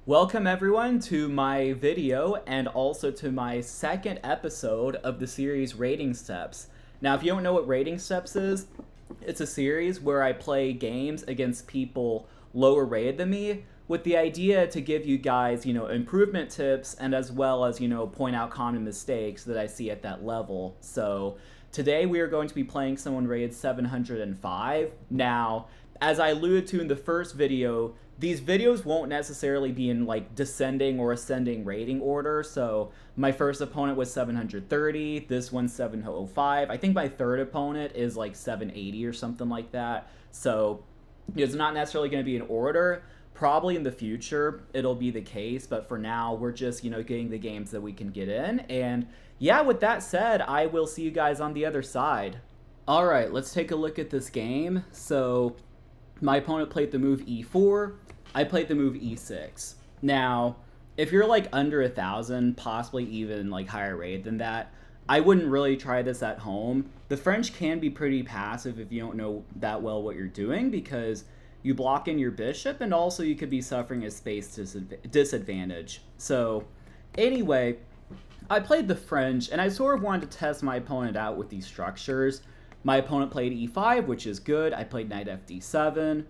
Welcome everyone to my video and also to my second episode of the series Rating Steps. Now, if you don't know what Rating Steps is, it's a series where I play games against people lower rated than me with the idea to give you guys, improvement tips and as well as, point out common mistakes that I see at that level. So, today we are going to be playing someone rated 705. Now, as I alluded to in the first video, these videos won't necessarily be in like descending or ascending rating order. So my first opponent was 730, this one's 705. I think my third opponent is like 780 or something like that. So it's not necessarily going to be in order. Probably in the future it'll be the case, but for now we're just, getting the games that we can get in. And yeah, with that said, I will see you guys on the other side. All right, let's take a look at this game. So my opponent played the move e4. I played the move e6. Now, if you're like under 1,000, possibly even like higher rated than that, I wouldn't really try this at home. The French can be pretty passive if you don't know that well what you're doing because you block in your bishop and also you could be suffering a space disadvantage. So anyway, I played the French and I sort of wanted to test my opponent out with these structures. My opponent played e5, which is good. I played knight fd7.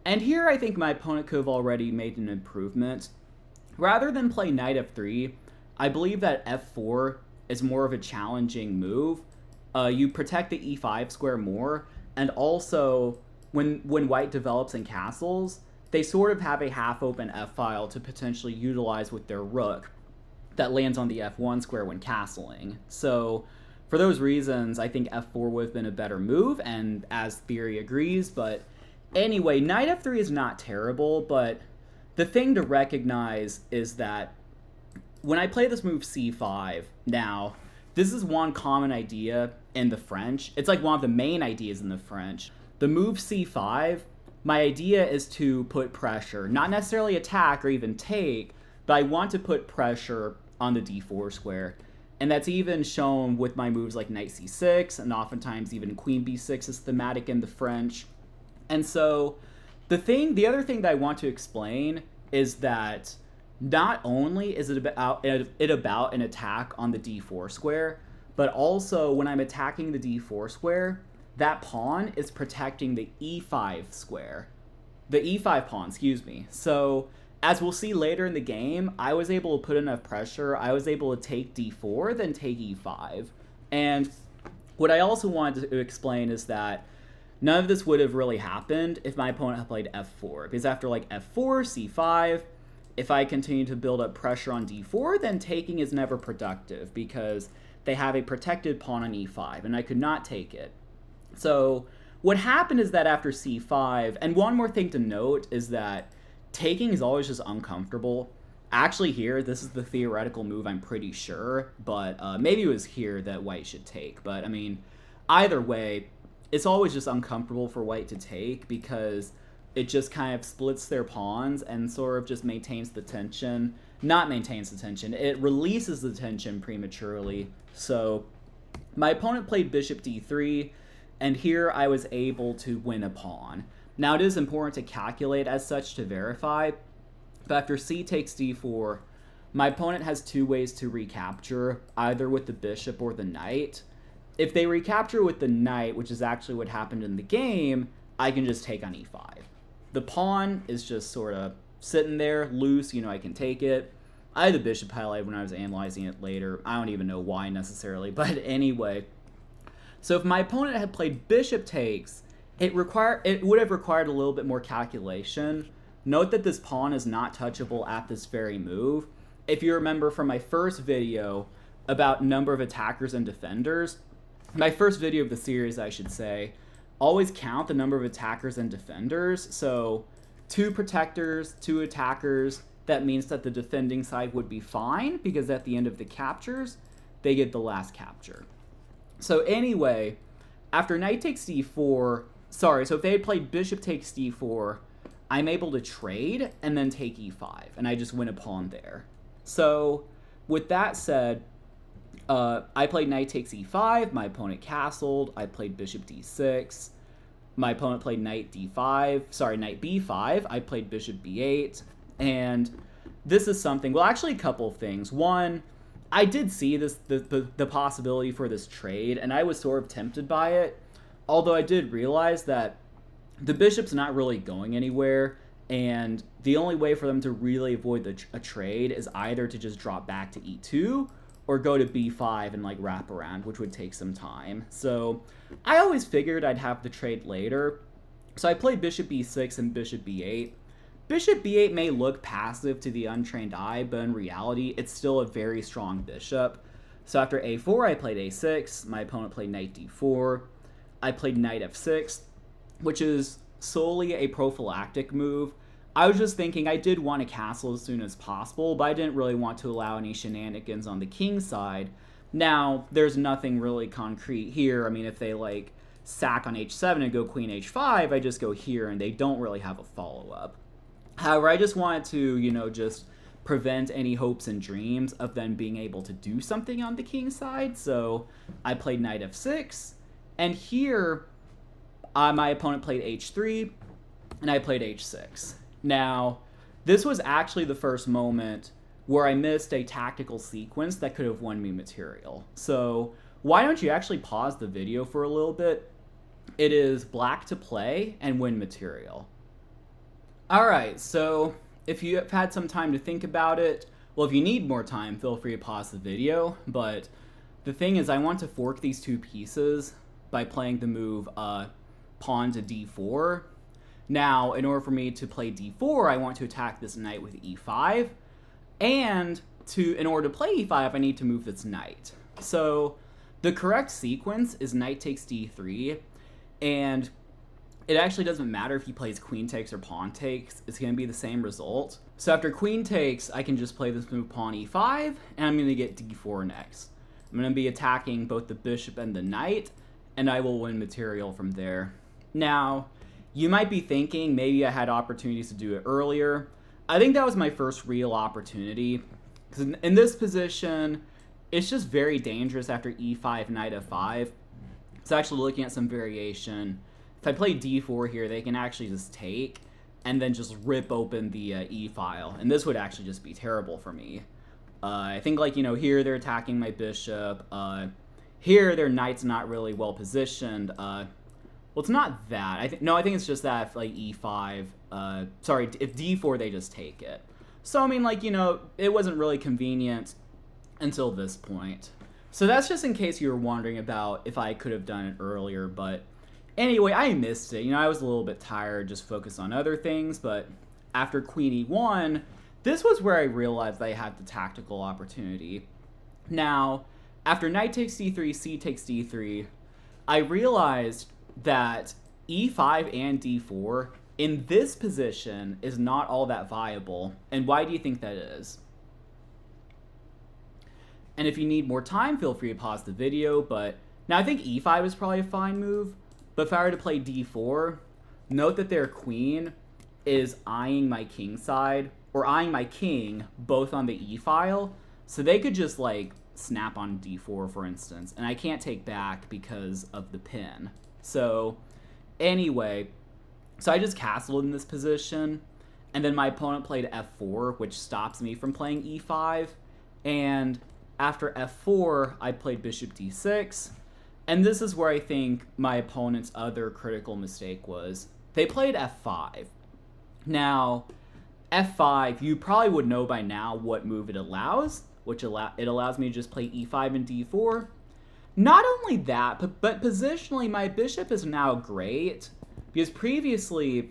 And here I think my opponent could have already made an improvement. Rather than play knight f3, I believe that f4 is more of a challenging move. You protect the e5 square more, and also when white develops and castles, they sort of have a half-open f-file to potentially utilize with their rook that lands on the f1 square when castling. So for those reasons, I think f4 would have been a better move, and as theory agrees, but anyway, knight f3 is not terrible, but the thing to recognize is that when I play this move c5, now, this is one common idea in the French. It's like one of the main ideas in the French. The move c5, my idea is to put pressure, not necessarily attack or even take, but I want to put pressure on the d4 square. And that's even shown with my moves like knight c6, and oftentimes even queen b6 is thematic in the French. And so the other thing that I want to explain is that not only is it about an attack on the d4 square, but also when I'm attacking the d4 square, that pawn is protecting the e5 square. The e5 pawn, excuse me. So as we'll see later in the game, I was able to put enough pressure. I was able to take d4, then take e5. And what I also wanted to explain is that none of this would have really happened if my opponent had played f4. Because after like f4, c5, if I continue to build up pressure on d4, then taking is never productive because they have a protected pawn on e5, and I could not take it. So what happened is that after c5, and one more thing to note is that taking is always just uncomfortable. Actually here, this is the theoretical move, I'm pretty sure, but maybe it was here that white should take. But I mean, either way, it's always just uncomfortable for white to take because it just kind of splits their pawns and sort of just maintains the tension. Not maintains the tension, it releases the tension prematurely. So my opponent played bishop d3, and here I was able to win a pawn. Now it is important to calculate as such to verify, but after c takes d4, my opponent has two ways to recapture, either with the bishop or the knight. If they recapture with the knight, which is actually what happened in the game, I can just take on e5. The pawn is just sort of sitting there, loose, I can take it. I had the bishop highlighted when I was analyzing it later. I don't even know why necessarily, but anyway. So if my opponent had played bishop takes, it would have required a little bit more calculation. Note that this pawn is not touchable at this very move. If you remember from my first video about number of attackers and defenders, my first video of the series, I should say, always count the number of attackers and defenders. So 2 protectors, 2 attackers, that means that the defending side would be fine because at the end of the captures, they get the last capture. So anyway, after knight takes d4, so if they had played bishop takes d4, I'm able to trade and then take e5, and I just win a pawn there. So with that said, I played knight takes e5, my opponent castled, I played bishop d6, my opponent played knight b5, I played bishop b8, and this is something, well, actually a couple of things. One, I did see the possibility for this trade, and I was sort of tempted by it, although I did realize that the bishop's not really going anywhere, and the only way for them to really avoid a trade is either to just drop back to e2 or go to b5 and like wrap around, which would take some time. So I always figured I'd have the trade later. So I played bishop b6 and bishop b8. Bishop b8 may look passive to the untrained eye, but in reality, it's still a very strong bishop. So after a4, I played a6. My opponent played knight d4. I played knight f6, which is solely a prophylactic move. I was just thinking I did want to castle as soon as possible, but I didn't really want to allow any shenanigans on the king side. Now, there's nothing really concrete here. I mean, if they like sack on h7 and go queen h5, I just go here and they don't really have a follow-up. However, I just wanted to, you know, just prevent any hopes and dreams of them being able to do something on the king side. So I played knight f6, and here my opponent played h3, and I played h6. Now, this was actually the first moment where I missed a tactical sequence that could have won me material. So why don't you actually pause the video for a little bit? It is black to play and win material. Alright, so if you have had some time to think about it, well, if you need more time, feel free to pause the video, but the thing is I want to fork these two pieces by playing the move pawn to d4. Now, in order for me to play d4, I want to attack this knight with e5, and in order to play e5, I need to move this knight. So the correct sequence is knight takes d3, and it actually doesn't matter if he plays queen takes or pawn takes, it's going to be the same result. So after queen takes, I can just play this move pawn e5, and I'm going to get d4 next. I'm going to be attacking both the bishop and the knight, and I will win material from there. Now, you might be thinking maybe I had opportunities to do it earlier. I think that was my first real opportunity, because in this position, it's just very dangerous after e5, knight f5. It's actually looking at some variation. If I play d4 here, they can actually just take and then just rip open the e file, and this would actually just be terrible for me. I think, like, you know, here they're attacking my bishop. Here their knight's not really well positioned. Well, it's not that. I think it's just that if, like, e5, if d4, they just take it. So, I mean, like, you know, it wasn't really convenient until this point. So that's just in case you were wondering about if I could have done it earlier, but anyway, I missed it. You know, I was a little bit tired, just focused on other things, but after queen e1, this was where I realized I had the tactical opportunity. Now, after knight takes d3, c takes d3, I realized that e5 and d4 in this position is not all that viable. And why do you think that is? And if you need more time, feel free to pause the video, but now I think e5 is probably a fine move, but if I were to play d4, note that their queen is eyeing my king side, or eyeing my king, both on the e file, so they could just, like, snap on d4, for instance, and I can't take back because of the pin. So, anyway, so I just castled in this position, and then my opponent played f4, which stops me from playing e5, and after f4, I played bishop d6, and this is where I think my opponent's other critical mistake was. They played f5. Now, f5, you probably would know by now what move it allows, which it allows me to just play e5 and d4. Not only that, but positionally, my bishop is now great, because previously,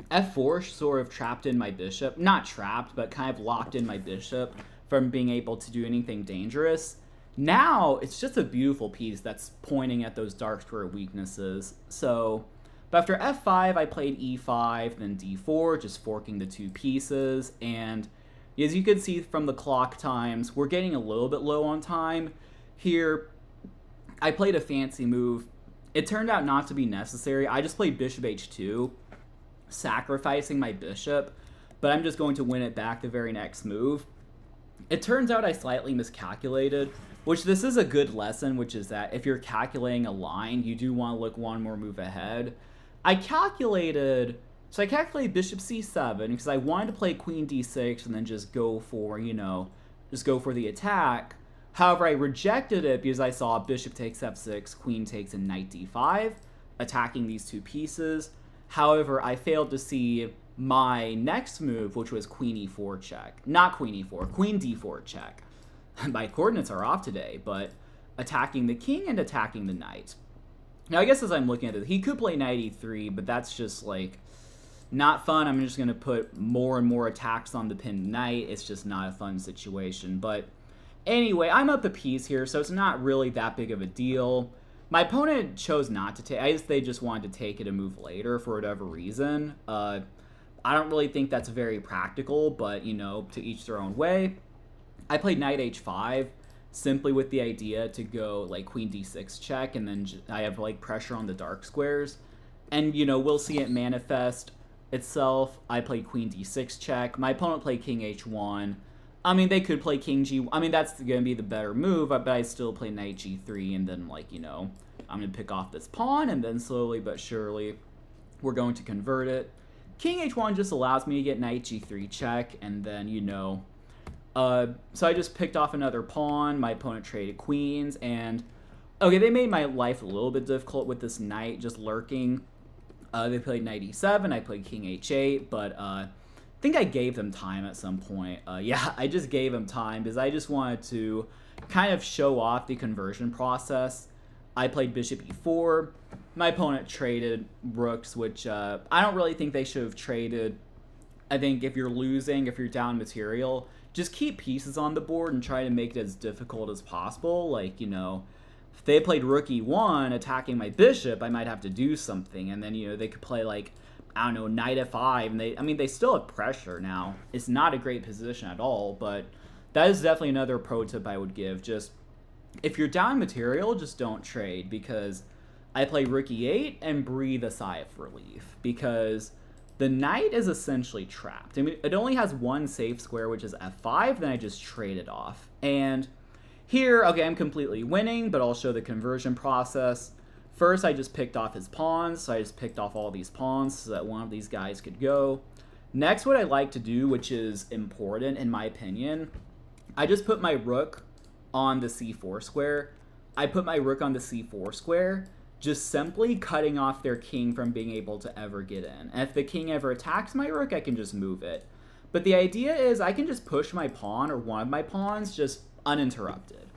f4 sort of trapped in my bishop. Not trapped, but kind of locked in my bishop from being able to do anything dangerous. Now, it's just a beautiful piece that's pointing at those dark square weaknesses. So, but after f5, I played e5, then d4, just forking the two pieces, and as you can see from the clock times, we're getting a little bit low on time. Here, I played a fancy move. It turned out not to be necessary. I just played bishop h2, sacrificing my bishop, but I'm just going to win it back the very next move. It turns out I slightly miscalculated, which this is a good lesson, which is that if you're calculating a line, you do want to look one more move ahead. I calculated So I calculated bishop c7 because I wanted to play queen d6 and then just go for, just go for the attack. However, I rejected it because I saw bishop takes f6, queen takes, and knight d5, attacking these two pieces. However, I failed to see my next move, which was queen e4 check. Not queen e4, queen d4 check. My coordinates are off today, but attacking the king and attacking the knight. Now, I guess as I'm looking at it, he could play knight e3, but that's just, like, not fun. I'm just going to put more and more attacks on the pinned knight. It's just not a fun situation. But anyway, I'm up a piece here, so it's not really that big of a deal. My opponent chose not to take. I guess they just wanted to take it and move later for whatever reason. I don't really think that's very practical, but, to each their own way. I played knight h5 simply with the idea to go, like, queen d6 check, and then I have, like, pressure on the dark squares. And, we'll see it manifest itself. I played queen d6 check. My opponent played king h1. I mean, they could play king g. I mean, that's going to be the better move, but I still play knight g3, and then, like, I'm going to pick off this pawn, and then slowly but surely we're going to convert it. King h1 just allows me to get knight g3 check, and then, so I just picked off another pawn. My opponent traded queens, and okay, they made my life a little bit difficult with this knight just lurking. They played knight e7, I played king h8, but I think I gave them time at some point. Yeah, I just gave them time because I just wanted to kind of show off the conversion process. I played bishop e4. My opponent traded rooks, which I don't really think they should have traded. I think if you're losing, if you're down material, just keep pieces on the board and try to make it as difficult as possible. Like, if they played rook e1 attacking my bishop, I might have to do something. And then, they could play, like, I don't know, knight f5. And they still have pressure now. It's not a great position at all, but that is definitely another pro tip I would give. Just, if you're down material, just don't trade, because I play rook e8 and breathe a sigh of relief, because the knight is essentially trapped. I mean, it only has one safe square, which is f5, then I just trade it off. And here, okay, I'm completely winning, but I'll show the conversion process. First, I just picked off his pawns, so I just picked off all these pawns so that one of these guys could go. Next, what I like to do, which is important in my opinion, I just put my rook on the c4 square. I put my rook on the c4 square, just simply cutting off their king from being able to ever get in. And if the king ever attacks my rook, I can just move it. But the idea is I can just push my pawn or one of my pawns just uninterrupted.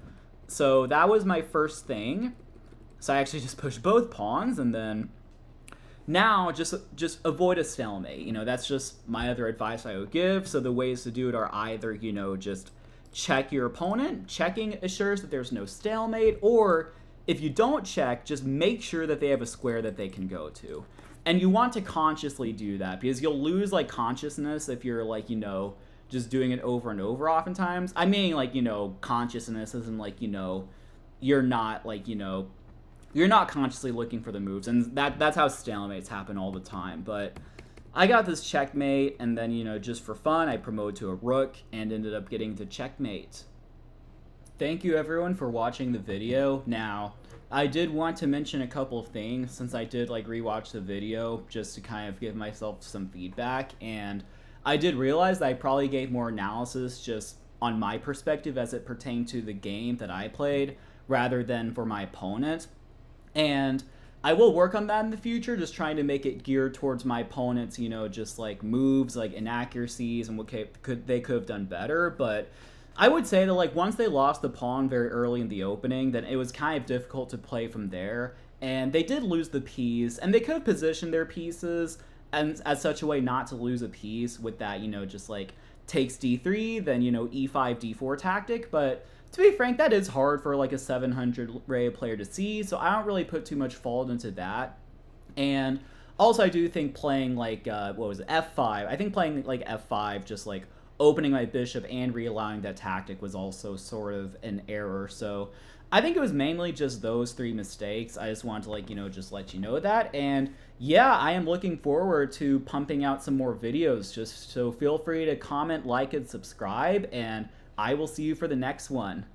So that was my first thing. So I actually just pushed both pawns, and then now just avoid a stalemate. That's just my other advice I would give. So the ways to do it are either, just check your opponent. Checking assures that there's no stalemate, or if you don't check, just make sure that they have a square that they can go to. And you want to consciously do that, because you'll lose, like, consciousness if you're, like, just doing it over and over oftentimes. I mean, like, consciousness isn't, like, you're not, like, you're not consciously looking for the moves. And that's how stalemates happen all the time. But I got this checkmate, and then, just for fun, I promoted to a rook and ended up getting to checkmate. Thank you everyone for watching the video. Now, I did want to mention a couple of things since I did rewatch the video just to kind of give myself some feedback, and I did realize that I probably gave more analysis just on my perspective as it pertained to the game that I played rather than for my opponent. And I will work on that in the future, just trying to make it geared towards my opponent's, just moves, inaccuracies and what they could have done better. But I would say that once they lost the pawn very early in the opening, then it was kind of difficult to play from there. And they did lose the piece, and they could have positioned their pieces and as such a way not to lose a piece with that, just takes d3, then, e5, d4 tactic. But to be frank, that is hard for a 700 rated player to see, so I don't really put too much fault into that. And also I do think playing what was it, f5, I think playing f5 just opening my bishop and re-allowing that tactic was also sort of an error. So I think it was mainly just those three mistakes. I just wanted to just let you know that. And yeah, I am looking forward to pumping out some more videos, just so feel free to comment, like, and subscribe, and I will see you for the next one.